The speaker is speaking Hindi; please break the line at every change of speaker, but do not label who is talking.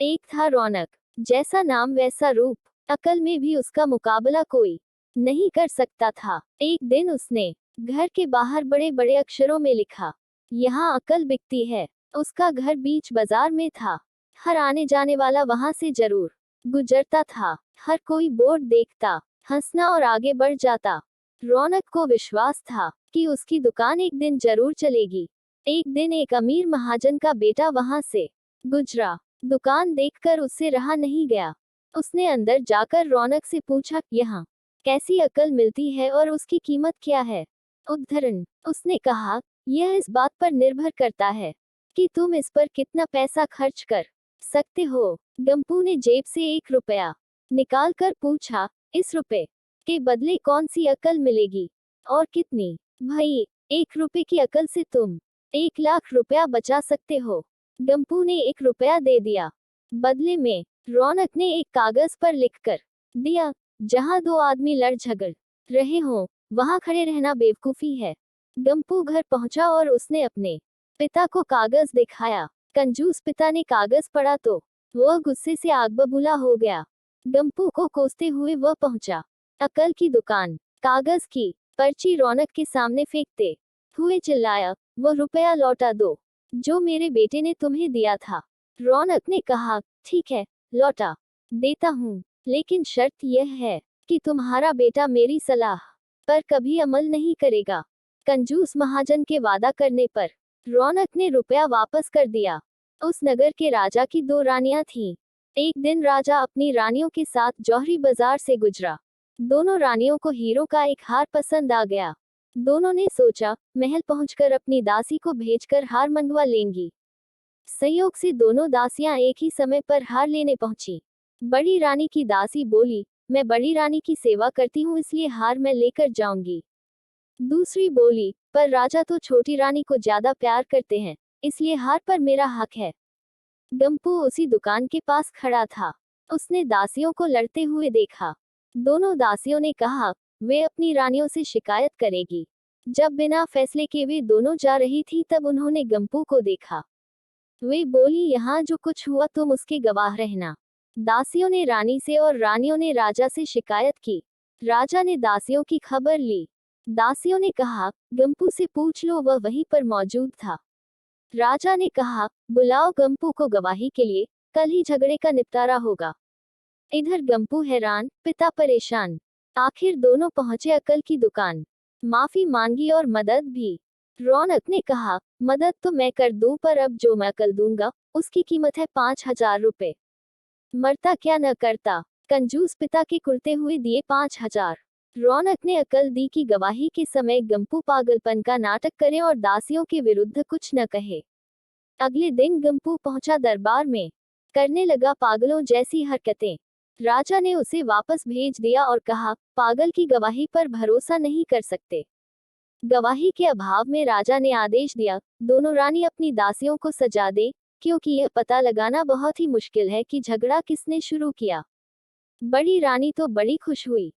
एक था रौनक, जैसा नाम वैसा रूप, अकल में भी उसका मुकाबला कोई नहीं कर सकता था। एक दिन उसने घर के बाहर बड़े बड़े अक्षरों में लिखा, यहाँ अकल बिकती है। उसका घर बीच बाजार में था। हर आने जाने वाला वहां से जरूर गुजरता था। हर कोई बोर्ड देखता, हंसना और आगे बढ़ जाता। रौनक को विश्वास था कि उसकी दुकान एक दिन जरूर चलेगी। एक दिन एक अमीर महाजन का बेटा वहां से गुजरा। दुकान देखकर उससे रहा नहीं गया। उसने अंदर जाकर रौनक से पूछा, यहाँ कैसी अकल मिलती है और उसकी कीमत क्या है? उद्धरण, उसने कहा, यह इस बात पर निर्भर करता है कि तुम इस पर कितना पैसा खर्च कर सकते हो। गंपू ने जेब से 1 रुपया निकाल कर पूछा, इस रुपए के बदले कौन सी अकल मिलेगी और कितनी? भाई, 1 रुपए की अकल से तुम 1 लाख रुपया बचा सकते हो। गंपू ने 1 रुपया दे दिया। बदले में रौनक ने एक कागज पर लिखकर दिया, जहां दो आदमी लड़ झगड़ रहे हों, वहां खड़े रहना बेवकूफी है। गंपू घर पहुंचा और उसने अपने पिता को कागज दिखाया। कंजूस पिता ने कागज पढ़ा तो वह गुस्से से आग बबूला हो गया। गंपू को कोसते हुए वह पहुंचा अकल की दुकान। कागज की पर्ची रौनक के सामने फेंकते हुए चिल्लाया, वह रुपया लौटा दो जो मेरे बेटे ने तुम्हें दिया था। रौनक ने कहा, ठीक है, लौटा देता हूँ, लेकिन शर्त यह है कि तुम्हारा बेटा मेरी सलाह पर कभी अमल नहीं करेगा। कंजूस महाजन के वादा करने पर रौनक ने रुपया वापस कर दिया। उस नगर के राजा की 2 रानियां थीं। एक दिन राजा अपनी रानियों के साथ जौहरी बाजार से गुजरा। दोनों रानियों को हीरो का एक हार पसंद आ गया। दोनों ने सोचा, महल पहुंचकर अपनी दासी को भेजकर हार मंगवा लेंगी। संयोग से दोनों दासियां एक ही समय पर हार लेने पहुंची। बड़ी रानी की दासी बोली, मैं बड़ी रानी की सेवा करती हूँ इसलिए हार मैं लेकर जाऊंगी। दूसरी बोली, पर राजा तो छोटी रानी को ज्यादा प्यार करते हैं, इसलिए हार पर मेरा हक है। गंपू उसी दुकान के पास खड़ा था। उसने दासियों को लड़ते हुए देखा। दोनों दासियों ने कहा, वे अपनी रानियों से शिकायत करेगी। जब बिना फैसले के वे दोनों जा रही थी तब उन्होंने गंपू को देखा। वे बोली, यहाँ जो कुछ हुआ तुम उसके गवाह रहना। दासियों ने रानी से और रानियों ने राजा से शिकायत की। राजा ने दासियों की खबर ली। दासियों ने कहा, गंपू से पूछ लो, वह वहीं पर मौजूद था। राजा ने कहा, बुलाओ गंपू को गवाही के लिए, कल ही झगड़े का निपटारा होगा। इधर गंपू हैरान, पिता परेशान। आखिर दोनों पहुंचे अकल की दुकान। माफी मांगी और मदद भी। रौनक ने कहा, मदद तो मैं कर दूं, पर अब जो मैं अकल दूंगा उसकी कीमत है 5,000 रुपए। मरता क्या न करता। कंजूस पिता के कुर्ते हुए दिए 5,000। रौनक ने अकल दी कि गवाही के समय गंपू पागलपन का नाटक करे और दासियों के विरुद्ध कुछ न कहे। अगले दिन गंपू पहुंचा दरबार में, करने लगा पागलों जैसी हरकतें। राजा ने उसे वापस भेज दिया और कहा, पागल की गवाही पर भरोसा नहीं कर सकते। गवाही के अभाव में राजा ने आदेश दिया, दोनों रानी अपनी दासियों को सजा दे, क्योंकि यह पता लगाना बहुत ही मुश्किल है कि झगड़ा किसने शुरू किया। बड़ी रानी तो बड़ी खुश हुई।